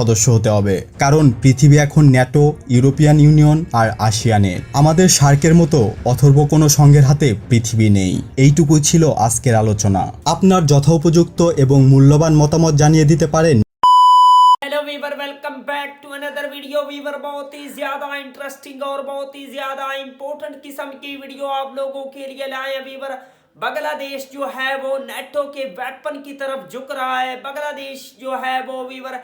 সদস্য হতে হবে, কারণ পৃথিবী এখন ন্যাটো, ইউরোপিয়ান ইউনিয়ন আর আসিয়ানের। আমাদের সার্কের মতো অথর্ব কোনো সঙ্গের হাতে পৃথিবী নেই। এইটুকুই ছিল আজকের আলোচনা। আপনার যথোপযুক্ত এবং মূল্যবান মতামত জানিয়ে দিতে পারেন। Hello viewer, welcome back to another video. Viewer बहुत ही ज्यादा इंटरेस्टिंग और बहुत ही ज्यादा इंपॉर्टेंट किस्म की वीडियो आप लोगों के लिए लाए हैं वीवर। बांग्लादेश जो है वो नेटो के वेपन की तरफ झुक रहा है। बांग्लादेश जो है वो वीवर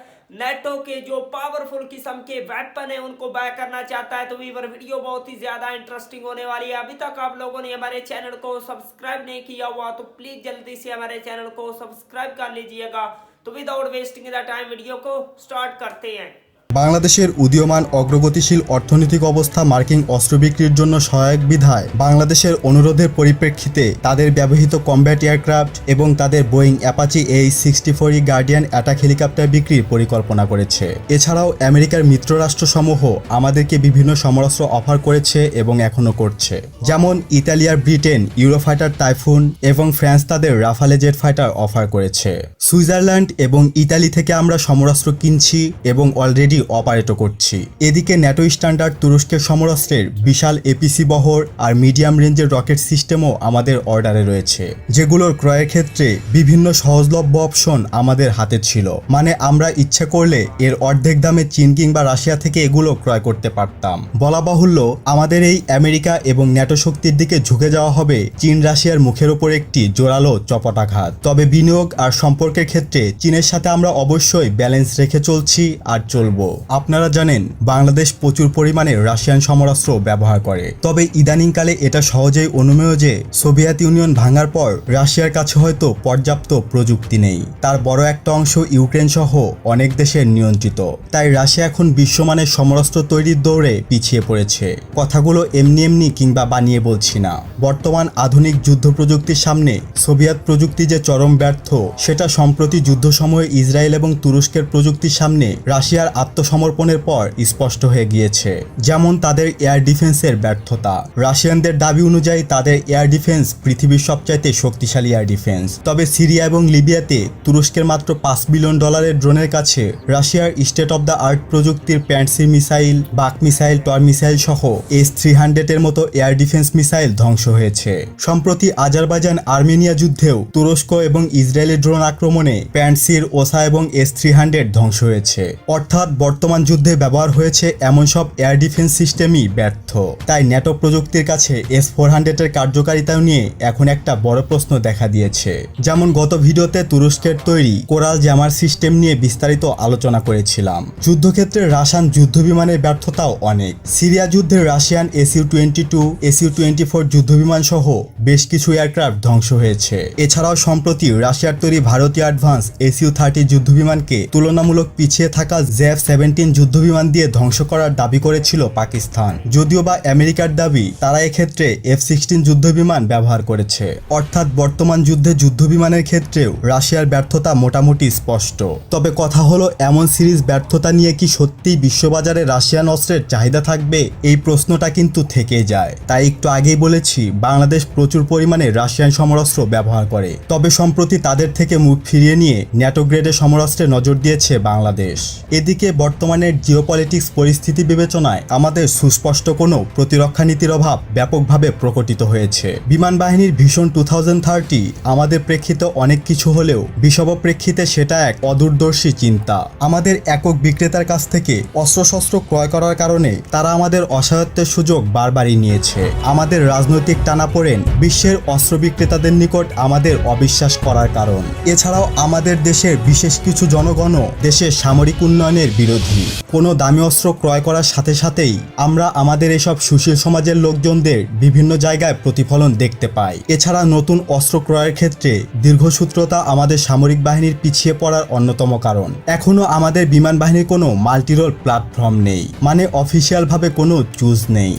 नेटो के जो पावरफुल किस्म के वेपन है उनको बाय करना चाहता है। तो वीवर वीडियो बहुत ही ज्यादा इंटरेस्टिंग होने वाली है। अभी तक आप लोगों ने हमारे चैनल को सब्सक्राइब नहीं किया हुआ तो प्लीज जल्दी से हमारे चैनल को सब्सक्राइब कर लीजिएगा। तो without wasting the time video को स्टार्ट करते हैं। বাংলাদেশের উদীয়মান অগ্রগতিশীল অর্থনৈতিক অবস্থা মার্কিন অস্ত্র বিক্রির জন্য সহায়ক বিধায় বাংলাদেশের অনুরোধের পরিপ্রেক্ষিতে তাদের ব্যবহৃত কমব্যাট এয়ারক্রাফট এবং তাদের Boeing Apache A64E guardian attack helicopter বিক্রির পরিকল্পনা করেছে। এছাড়াও আমেরিকার মিত্ররাষ্ট্রসমূহ আমাদেরকে বিভিন্ন সমরাস্ত্র অফার করেছে এবং এখনও করছে, যেমন ইতালিয়ার ব্রিটেন ইউরোফাইটার টাইফুন এবং ফ্রান্স তাদের রাফালে জেট ফাইটার অফার করেছে। সুইজারল্যান্ড এবং ইতালি থেকে আমরা সমরাস্ত্র কিনছি এবং অলরেডি অপারেটও করছি। এদিকে ন্যাটো স্ট্যান্ডার্ড তুরস্কের সমরাস্ত্রের বিশাল এপিসি বহর আর মিডিয়াম রেঞ্জের রকেট সিস্টেমও আমাদের অর্ডারে রয়েছে, যেগুলোর ক্রয়ের ক্ষেত্রে বিভিন্ন সহজলভ্য অপশন আমাদের হাতে ছিল। মানে আমরা ইচ্ছে করলে এর অর্ধেক দামে চীন কিংবা রাশিয়া থেকে এগুলো ক্রয় করতে পারতাম। বলা বাহুল্য, আমাদের এই আমেরিকা এবং ন্যাটো শক্তির দিকে ঝুঁকে যাওয়া হবে চীন রাশিয়ার মুখের ওপর একটি জোরালো চপটাঘাত। তবে বিনিয়োগ আর সম্পর্কের ক্ষেত্রে চীনের সাথে আমরা অবশ্যই ব্যালেন্স রেখে চলছি আর চলব। আপনারা জানেন বাংলাদেশ প্রচুর পরিমাণে রাশিয়ান সমরাস্ত্র ব্যবহার করে, তবে ইদানিংকালে এটা সহজেই অনুমেয় যে সোভিয়েত ইউনিয়ন ভাঙার পর রাশিয়ার কাছে হয়তো পর্যাপ্ত প্রযুক্তি নেই। তার বড় একটা অংশ ইউক্রেন সহ অনেক দেশের নিয়ন্ত্রিত। তাই রাশিয়া এখন বিশ্বমানের সমরাস্ত্র তৈরির দৌড়ে পিছিয়ে পড়েছে। কথাগুলো এমনি এমনি কিংবা বানিয়ে বলছি না। বর্তমান আধুনিক যুদ্ধ প্রযুক্তির সামনে সোভিয়েত প্রযুক্তি যে চরম ব্যর্থ, সেটা সম্প্রতি যুদ্ধ সময়ে ইসরায়েল এবং তুরস্কের প্রযুক্তির সামনে রাশিয়ার আত্মসমর্পণের পর স্পষ্ট হয়ে গিয়েছে। যেমন তাদের এয়ার ডিফেন্সের ব্যর্থতা। রাশিয়ানদের দাবি অনুযায়ী তাদের এয়ার ডিফেন্স পৃথিবীর সবচাইতে শক্তিশালী এয়ার ডিফেন্স, তবে সিরিয়া এবং লিবিয়াতে তুরস্কের মাত্র $5 বিলিয়ন ড্রোনের কাছে রাশিয়ার স্টেট অব দ্য আর্ট প্রযুক্তির প্যান্টসির মিসাইল, বাক মিসাইল, টর মিসাইল সহ S-300 এর মতো এয়ার ডিফেন্স মিসাইল ধ্বংস হয়েছে। সম্প্রতি আজারবাইজান আর্মেনিয়া যুদ্ধেও তুরস্ক এবং ইসরায়েলের ড্রোন আক্রমণে প্যান্টসির, ওসা এবং S-300 ধ্বংস হয়েছে। অর্থাৎ বর্তমান যুদ্ধে ব্যবহার হয়েছে এমন সব এয়ার ডিফেন্স সিস্টেমই ব্যর্থ। তাই ন্যাটো প্রযুক্তির কাছে S-400 এর কার্যকারিতা নিয়ে এখন একটা বড় প্রশ্ন দেখা দিয়েছে। যেমন গত ভিডিওতে তুরস্কের তৈরি কোরাল জ্যামার সিস্টেম নিয়ে বিস্তারিত আলোচনা করেছিলাম। যুদ্ধক্ষেত্রে রাশিয়ান যুদ্ধবিমানের ব্যর্থতাও অনেক। সিরিয়া যুদ্ধে রাশিয়ান Su-22, Su-24 যুদ্ধবিমান সহ বেশ কিছু এয়ারক্রাফট ধ্বংস হয়েছে। এছাড়াও সম্প্রতি রাশিয়ার তৈরি ভারতীয় অ্যাডভান্স Su-30 যুদ্ধবিমানকে তুলনামূলক পিছিয়ে থাকা JAF-17 যুদ্ধবিমান দিয়ে ধ্বংস করার দাবি করেছিল পাকিস্তান। যদিও বা আমেরিকার দাবি তারা এক্ষেত্রে F-16 যুদ্ধবিমান ব্যবহার করেছে। অর্থাৎ বর্তমান যুদ্ধে যুদ্ধবিমানের ক্ষেত্রেও রাশিয়ার ব্যর্থতা মোটামুটি স্পষ্ট। তবে কথা হলো, এমন সিরিজ ব্যর্থতা নিয়ে কি সত্যিই বিশ্ববাজারে রাশিয়ান অস্ত্রের চাহিদা থাকবে? এই প্রশ্নটা কিন্তু থেকেই যায়। তাই একটু আগেই বলেছি, বাংলাদেশ প্রচুর পরিমাণে রাশিয়ান সমরাস্ত্র ব্যবহার করে, তবে সম্প্রতি তাদের থেকে মুখ ফিরিয়ে নিয়ে ন্যাটো গ্রেডের সমরাস্ত্রে নজর দিয়েছে বাংলাদেশ। এদিকে বর্তমানের জিওপলিটিক্স পরিস্থিতি বিবেচনায় আমাদের সুস্পষ্ট কোনো প্রতিরক্ষা নীতির অভাব ব্যাপকভাবে প্রকটিত হয়েছে। বিমান বাহিনীর ভিশন 2030 আমাদের প্রেক্ষিতে অনেক কিছু হলেও বিষব প্রেক্ষিতে সেটা এক অদূরদর্শী চিন্তা। আমাদের একক বিক্রেতার কাছ থেকে অস্ত্রশস্ত্র ক্রয় করার কারণে তারা আমাদের অসহায়ত্বের সুযোগ বারবারই নিয়েছে। আমাদের রাজনৈতিক টানাপোড়েন বিশ্বের অস্ত্র বিক্রেতাদের নিকট আমাদের অবিশ্বাস করার কারণ। এছাড়াও আমাদের দেশের বিশেষ কিছু জনগণও দেশের সামরিক উন্নয়নের বিরোধী। কোনো দামি অস্ত্র ক্রয় করার সাথে সাথেই আমরা আমাদের এসব সুশীল সমাজের লোকজনদের বিভিন্ন জায়গায় প্রতিফলন দেখতে পাই। এছাড়া নতুন অস্ত্র ক্রয়ের ক্ষেত্রে দীর্ঘসূত্রতা আমাদের সামরিক বাহিনীর পিছিয়ে পড়ার অন্যতম কারণ। এখনো আমাদের বিমান বাহিনীর কোনো মাল্টিরোল প্ল্যাটফর্ম নেই, মানে অফিসিয়ালভাবে কোনো চুজ নেই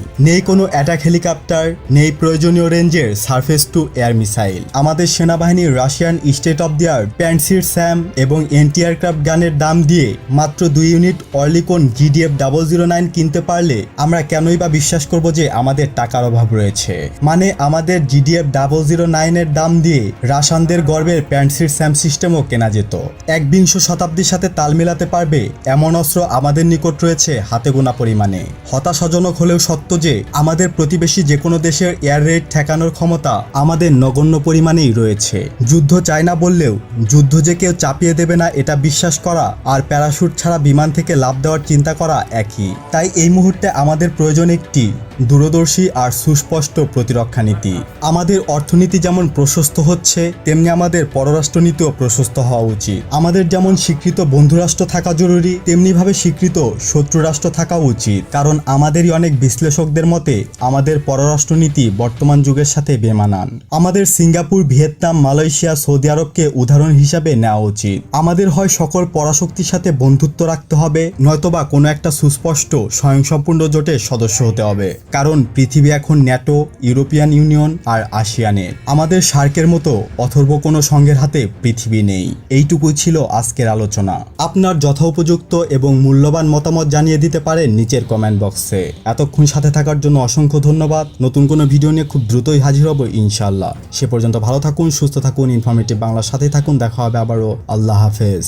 কোনো অ্যাটাক হেলিকপ্টার, নেই প্রয়োজনীয় রেঞ্জের সারফেস টু এয়ার মিসাইল। আমাদের সেনাবাহিনীর Russian state of the art Pantsir SAM এবং এন্টি এয়ারক্রাফট গানের দাম দিয়ে মাত্র 2 ইউনিট অর্লিকন GDF009 কিনতে পারলে আমরা কেনই বা বিশ্বাস করব যে আমাদের টাকার অভাব রয়েছে। মানে আমাদের GDF009 এর দাম দিয়ে রাশানদের গর্বের প্যান্টসির স্যাম সিস্টেমও কেনা যেত। একবিংশ শতাব্দীর সাথে তাল মেলাতে পারবে এমন অস্ত্র আমাদের নিকট রয়েছে হাতে গোনা পরিমাণে। হতাশাজনক হলেও সত্য যে আমাদের প্রতিবেশী যে কোনো দেশের এয়ার রেড ঠেকানোর ক্ষমতা আমাদের নগণ্য পরিমাণেই রয়েছে। যুদ্ধ চাই না বললেও যুদ্ধ যে কেউ চাপিয়ে দেবে না এটা বিশ্বাস করা আর প্যারাশুট ছাড়া বিমান থেকে লাফ দেওয়ার চিন্তা করা একই। তাই এই মুহূর্তে আমাদের প্রয়োজন একটি দূরদর্শী আর সুস্পষ্ট প্রতিরক্ষা নীতি। আমাদের অর্থনীতি যেমন প্রশস্ত হচ্ছে তেমনি আমাদের পররাষ্ট্রনীতিও প্রশস্ত হওয়া উচিত। আমাদের যেমন স্বীকৃত বন্ধুরাষ্ট্র থাকা জরুরি তেমনিভাবে স্বীকৃত শত্রুরাষ্ট্র থাকা উচিত, কারণ আমাদেরই অনেক বিশ্লেষকদের মতে আমাদের পররাষ্ট্রনীতি বর্তমান যুগের সাথে বেমানান। আমাদের সিঙ্গাপুর, ভিয়েতনাম, মালয়েশিয়া, সৌদি আরবকে উদাহরণ হিসাবে নেওয়া উচিত। আমাদের হয় সকল পরাশক্তির সাথে বন্ধুত্ব রাখতে হবে, নয়তোবা কোনো একটা সুস্পষ্ট স্বয়ংসম্পূর্ণ জোটের সদস্য হতে হবে, কারণ পৃথিবী এখন ন্যাটো, ইউরোপিয়ান ইউনিয়ন আর আসিয়ানের। আমাদের সার্কের মতো অথর্ব কোনো সংঘের হাতে পৃথিবী নেই। এইটুকুই ছিল আজকের আলোচনা। আপনার যথোপযুক্ত এবং মূল্যবান মতামত জানিয়ে দিতে পারেন নিচের কমেন্ট বক্সে। এতক্ষণ সাথে থাকার জন্য অসংখ্য ধন্যবাদ। নতুন কোনো ভিডিও নিয়ে খুব দ্রুতই হাজির হব ইনশাআল্লাহ। সে পর্যন্ত ভালো থাকুন, সুস্থ থাকুন, ইনফরমেটিভ বাংলার সাথেই থাকুন। দেখা হবে আবারও। আল্লাহ হাফেজ।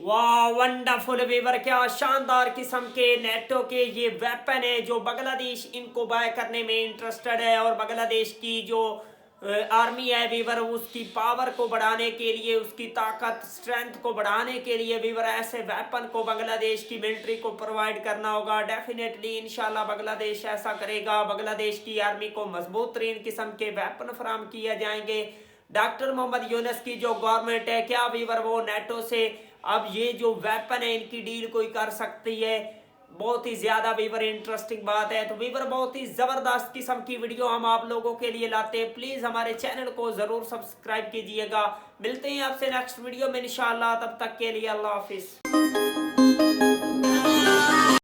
वाह वंडरफुल वीवर, क्या शानदार किस्म के नेटो के ये वेपन है जो बांग्लादेश इनको बाय करने में इंटरेस्टेड है। और बांग्लादेश की जो आर्मी है वीवर, उसकी पावर को बढ़ाने के लिए, उसकी ताकत स्ट्रेंथ को बढ़ाने के लिए वीवर ऐसे वेपन को बांग्लादेश की मिलिट्री को प्रोवाइड करना होगा। डेफिनेटली इंशाल्लाह बांग्लादेश ऐसा करेगा। बांग्लादेश की आर्मी को मजबूत तरीन किस्म के वेपन फराम किए जाएंगे। डॉक्टर मोहम्मद यूनुस की जो गवर्नमेंट है, क्या वीवर वो नेटो से अब ये जो वेपन है इनकी डील कोई कर सकती है? बहुत ही ज्यादा वीवर इंटरेस्टिंग बात है। तो वीवर बहुत ही जबरदस्त किस्म की वीडियो हम आप लोगों के लिए लाते हैं। प्लीज हमारे चैनल को जरूर सब्सक्राइब कीजिएगा। मिलते हैं आपसे नेक्स्ट वीडियो में इंशाल्लाह। तब तक के लिए अल्लाह हाफिज।